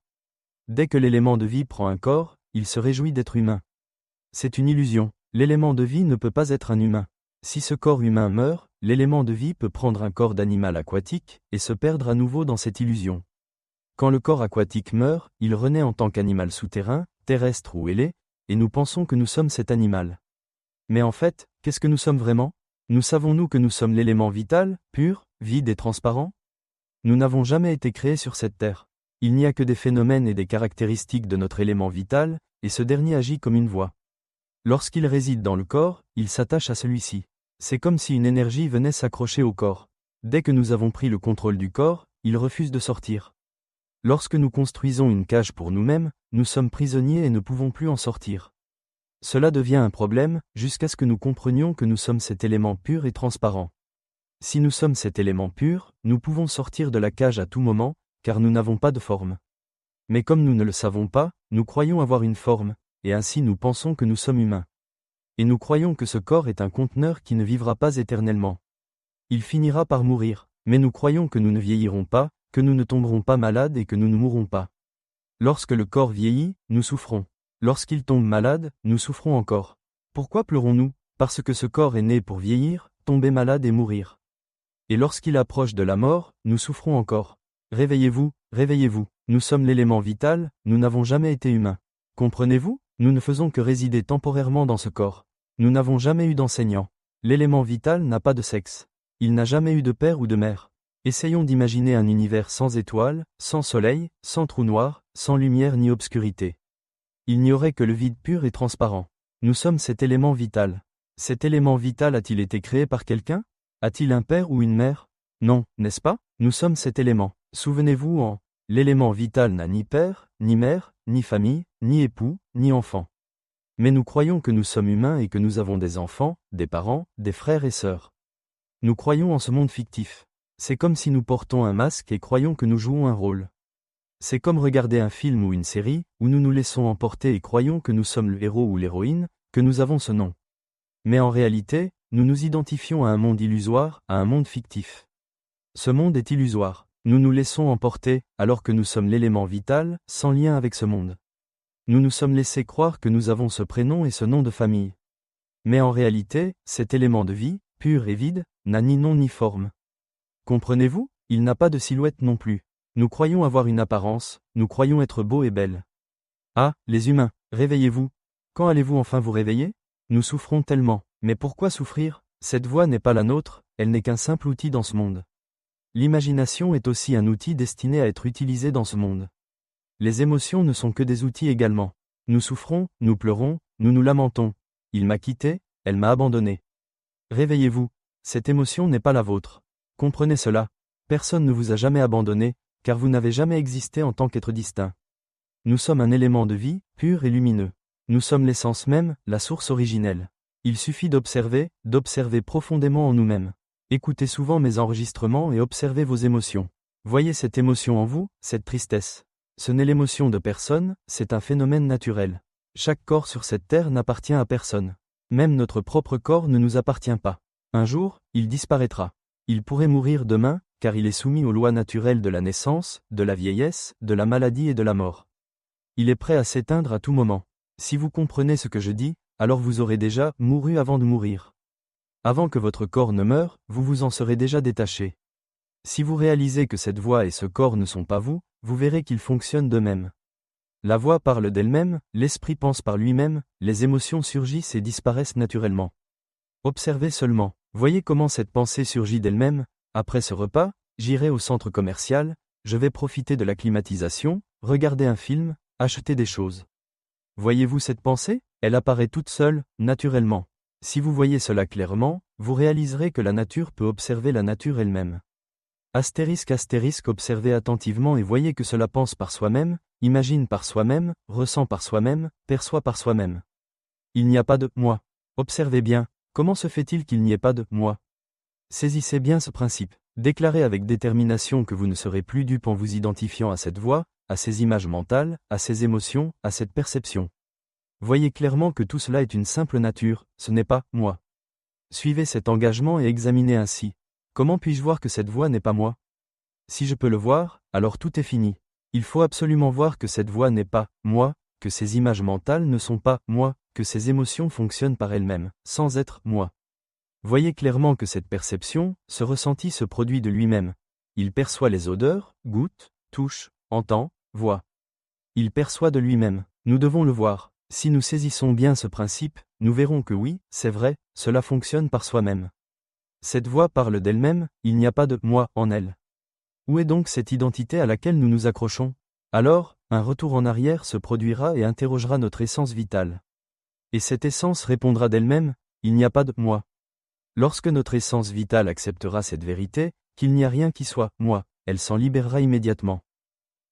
Dès que l'élément de vie prend un corps, il se réjouit d'être humain. C'est une illusion. L'élément de vie ne peut pas être un humain. Si ce corps humain meurt, l'élément de vie peut prendre un corps d'animal aquatique, et se perdre à nouveau dans cette illusion. Quand le corps aquatique meurt, il renaît en tant qu'animal souterrain, terrestre ou ailé, et nous pensons que nous sommes cet animal. Mais en fait, qu'est-ce que nous sommes vraiment? Nous savons-nous que nous sommes l'élément vital, pur, vide et transparent? Nous n'avons jamais été créés sur cette terre. Il n'y a que des phénomènes et des caractéristiques de notre élément vital, et ce dernier agit comme une voix. Lorsqu'il réside dans le corps, il s'attache à celui-ci. C'est comme si une énergie venait s'accrocher au corps. Dès que nous avons pris le contrôle du corps, il refuse de sortir. Lorsque nous construisons une cage pour nous-mêmes, nous sommes prisonniers et ne pouvons plus en sortir. Cela devient un problème, jusqu'à ce que nous comprenions que nous sommes cet élément pur et transparent. Si nous sommes cet élément pur, nous pouvons sortir de la cage à tout moment, car nous n'avons pas de forme. Mais comme nous ne le savons pas, nous croyons avoir une forme, et ainsi nous pensons que nous sommes humains. Et nous croyons que ce corps est un conteneur qui ne vivra pas éternellement. Il finira par mourir, mais nous croyons que nous ne vieillirons pas, que nous ne tomberons pas malades et que nous ne mourrons pas. Lorsque le corps vieillit, nous souffrons. Lorsqu'il tombe malade, nous souffrons encore. Pourquoi pleurons-nous? Parce que ce corps est né pour vieillir, tomber malade et mourir. Et lorsqu'il approche de la mort, nous souffrons encore. Réveillez-vous, réveillez-vous. Nous sommes l'élément vital, nous n'avons jamais été humains. Comprenez-vous? Nous ne faisons que résider temporairement dans ce corps. Nous n'avons jamais eu d'enseignant. L'élément vital n'a pas de sexe. Il n'a jamais eu de père ou de mère. Essayons d'imaginer un univers sans étoiles, sans soleil, sans trou noir, sans lumière ni obscurité. Il n'y aurait que le vide pur et transparent. Nous sommes cet élément vital. Cet élément vital a-t-il été créé par quelqu'un? A-t-il un père ou une mère? Non, n'est-ce pas? Nous sommes cet élément. Souvenez-vous l'élément vital n'a ni père, ni mère, ni famille, ni époux, ni enfant. Mais nous croyons que nous sommes humains et que nous avons des enfants, des parents, des frères et sœurs. Nous croyons en ce monde fictif. C'est comme si nous portons un masque et croyons que nous jouons un rôle. C'est comme regarder un film ou une série, où nous nous laissons emporter et croyons que nous sommes le héros ou l'héroïne, que nous avons ce nom. Mais en réalité, nous nous identifions à un monde illusoire, à un monde fictif. Ce monde est illusoire. Nous nous laissons emporter, alors que nous sommes l'élément vital, sans lien avec ce monde. Nous nous sommes laissés croire que nous avons ce prénom et ce nom de famille. Mais en réalité, cet élément de vie, pur et vide, n'a ni nom ni forme. Comprenez-vous? Il n'a pas de silhouette non plus. Nous croyons avoir une apparence, nous croyons être beaux et belles. Ah, les humains, réveillez-vous. Quand allez-vous enfin vous réveiller? Nous souffrons tellement. Mais pourquoi souffrir? Cette voix n'est pas la nôtre, elle n'est qu'un simple outil dans ce monde. L'imagination est aussi un outil destiné à être utilisé dans ce monde. Les émotions ne sont que des outils également. Nous souffrons, nous pleurons, nous nous lamentons. Il m'a quitté, elle m'a abandonné. Réveillez-vous. Cette émotion n'est pas la vôtre. Comprenez cela. Personne ne vous a jamais abandonné, car vous n'avez jamais existé en tant qu'être distinct. Nous sommes un élément de vie, pur et lumineux. Nous sommes l'essence même, la source originelle. Il suffit d'observer profondément en nous-mêmes. Écoutez souvent mes enregistrements et observez vos émotions. Voyez cette émotion en vous, cette tristesse. Ce n'est l'émotion de personne, c'est un phénomène naturel. Chaque corps sur cette terre n'appartient à personne. Même notre propre corps ne nous appartient pas. Un jour, il disparaîtra. Il pourrait mourir demain, car il est soumis aux lois naturelles de la naissance, de la vieillesse, de la maladie et de la mort. Il est prêt à s'éteindre à tout moment. Si vous comprenez ce que je dis, alors vous aurez déjà mouru avant de mourir. Avant que votre corps ne meure, vous vous en serez déjà détaché. Si vous réalisez que cette voix et ce corps ne sont pas vous, vous verrez qu'ils fonctionnent d'eux-mêmes. La voix parle d'elle-même, l'esprit pense par lui-même, les émotions surgissent et disparaissent naturellement. Observez seulement, voyez comment cette pensée surgit d'elle-même. Après ce repas, j'irai au centre commercial, je vais profiter de la climatisation, regarder un film, acheter des choses. Voyez-vous cette pensée? Elle apparaît toute seule, naturellement. Si vous voyez cela clairement, vous réaliserez que la nature peut observer la nature elle-même. Astérisque, observez attentivement et voyez que cela pense par soi-même, imagine par soi-même, ressent par soi-même, perçoit par soi-même. Il n'y a pas de « moi ». Observez bien, comment se fait-il qu'il n'y ait pas de « moi ». Saisissez bien ce principe. Déclarez avec détermination que vous ne serez plus dupe en vous identifiant à cette voix, à ces images mentales, à ces émotions, à cette perception. Voyez clairement que tout cela est une simple nature, ce n'est pas « moi ». Suivez cet engagement et examinez ainsi. Comment puis-je voir que cette voix n'est pas moi? Si je peux le voir, alors tout est fini. Il faut absolument voir que cette voix n'est pas « moi », que ces images mentales ne sont pas « moi », que ces émotions fonctionnent par elles-mêmes, sans être « moi ». Voyez clairement que cette perception, ce ressenti se produit de lui-même. Il perçoit les odeurs, goûte, touche, entend, voit. Il perçoit de lui-même. Nous devons le voir. Si nous saisissons bien ce principe, nous verrons que oui, c'est vrai, cela fonctionne par soi-même. Cette voix parle d'elle-même, il n'y a pas de « moi » en elle. Où est donc cette identité à laquelle nous nous accrochons? Alors, un retour en arrière se produira et interrogera notre essence vitale. Et cette essence répondra d'elle-même, il n'y a pas de « moi ». Lorsque notre essence vitale acceptera cette vérité, qu'il n'y a rien qui soit « moi », elle s'en libérera immédiatement.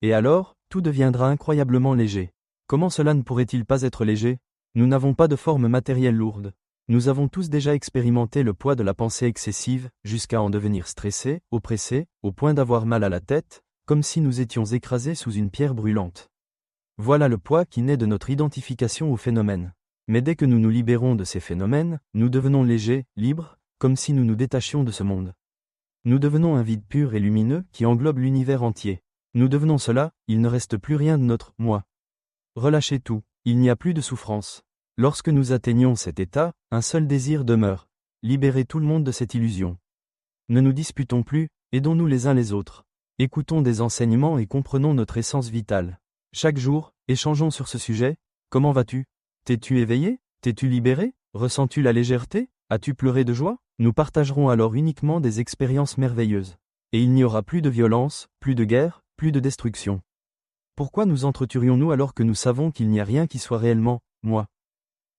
Et alors, tout deviendra incroyablement léger. Comment cela ne pourrait-il pas être léger? Nous n'avons pas de forme matérielle lourde. Nous avons tous déjà expérimenté le poids de la pensée excessive, jusqu'à en devenir stressés, oppressés, au point d'avoir mal à la tête, comme si nous étions écrasés sous une pierre brûlante. Voilà le poids qui naît de notre identification au phénomène. Mais dès que nous nous libérons de ces phénomènes, nous devenons légers, libres, comme si nous nous détachions de ce monde. Nous devenons un vide pur et lumineux qui englobe l'univers entier. Nous devenons cela, il ne reste plus rien de notre « moi ». Relâchez tout, il n'y a plus de souffrance. Lorsque nous atteignons cet état, un seul désir demeure. Libérer tout le monde de cette illusion. Ne nous disputons plus, aidons-nous les uns les autres. Écoutons des enseignements et comprenons notre essence vitale. Chaque jour, échangeons sur ce sujet. Comment vas-tu? T'es-tu éveillé? T'es-tu libéré? Ressens-tu la légèreté? As-tu pleuré de joie? Nous partagerons alors uniquement des expériences merveilleuses. Et il n'y aura plus de violence, plus de guerre, plus de destruction. Pourquoi nous entretuerions-nous alors que nous savons qu'il n'y a rien qui soit réellement « moi » ?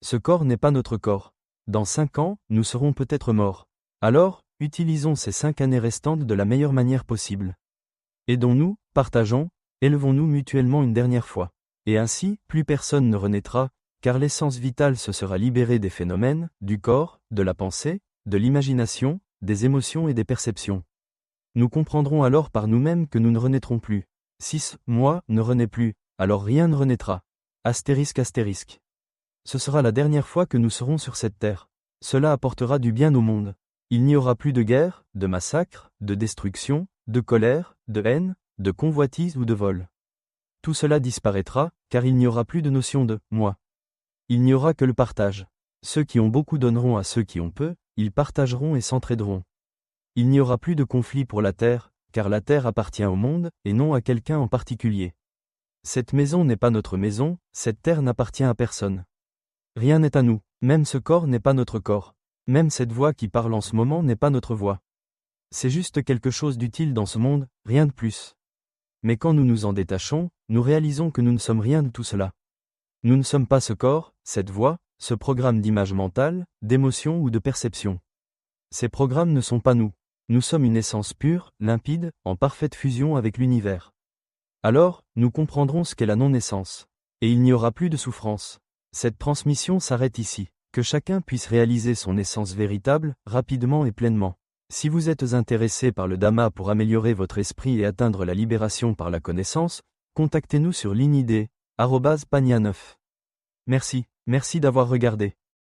Ce corps n'est pas notre corps. Dans 5 ans, nous serons peut-être morts. Alors, utilisons ces 5 années restantes de la meilleure manière possible. Aidons-nous, partageons, élevons-nous mutuellement une dernière fois. Et ainsi, plus personne ne renaîtra, car l'essence vitale se sera libérée des phénomènes, du corps, de la pensée, de l'imagination, des émotions et des perceptions. Nous comprendrons alors par nous-mêmes que nous ne renaîtrons plus. Si ce « moi » ne renaît plus, alors rien ne renaîtra. Astérisque. Ce sera la dernière fois que nous serons sur cette terre. Cela apportera du bien au monde. Il n'y aura plus de guerre, de massacre, de destruction, de colère, de haine, de convoitise ou de vol. Tout cela disparaîtra, car il n'y aura plus de notion de « moi ». Il n'y aura que le partage. Ceux qui ont beaucoup donneront à ceux qui ont peu, ils partageront et s'entraideront. Il n'y aura plus de conflit pour la terre, car la terre appartient au monde, et non à quelqu'un en particulier. Cette maison n'est pas notre maison, cette terre n'appartient à personne. Rien n'est à nous, même ce corps n'est pas notre corps. Même cette voix qui parle en ce moment n'est pas notre voix. C'est juste quelque chose d'utile dans ce monde, rien de plus. Mais quand nous nous en détachons, nous réalisons que nous ne sommes rien de tout cela. Nous ne sommes pas ce corps, cette voix, ce programme d'image mentale, d'émotion ou de perception. Ces programmes ne sont pas nous. Nous sommes une essence pure, limpide, en parfaite fusion avec l'univers. Alors, nous comprendrons ce qu'est la non-essence. Et il n'y aura plus de souffrance. Cette transmission s'arrête ici. Que chacun puisse réaliser son essence véritable, rapidement et pleinement. Si vous êtes intéressé par le Dhamma pour améliorer votre esprit et atteindre la libération par la connaissance, contactez-nous sur ligne ID, @pania9. Merci d'avoir regardé.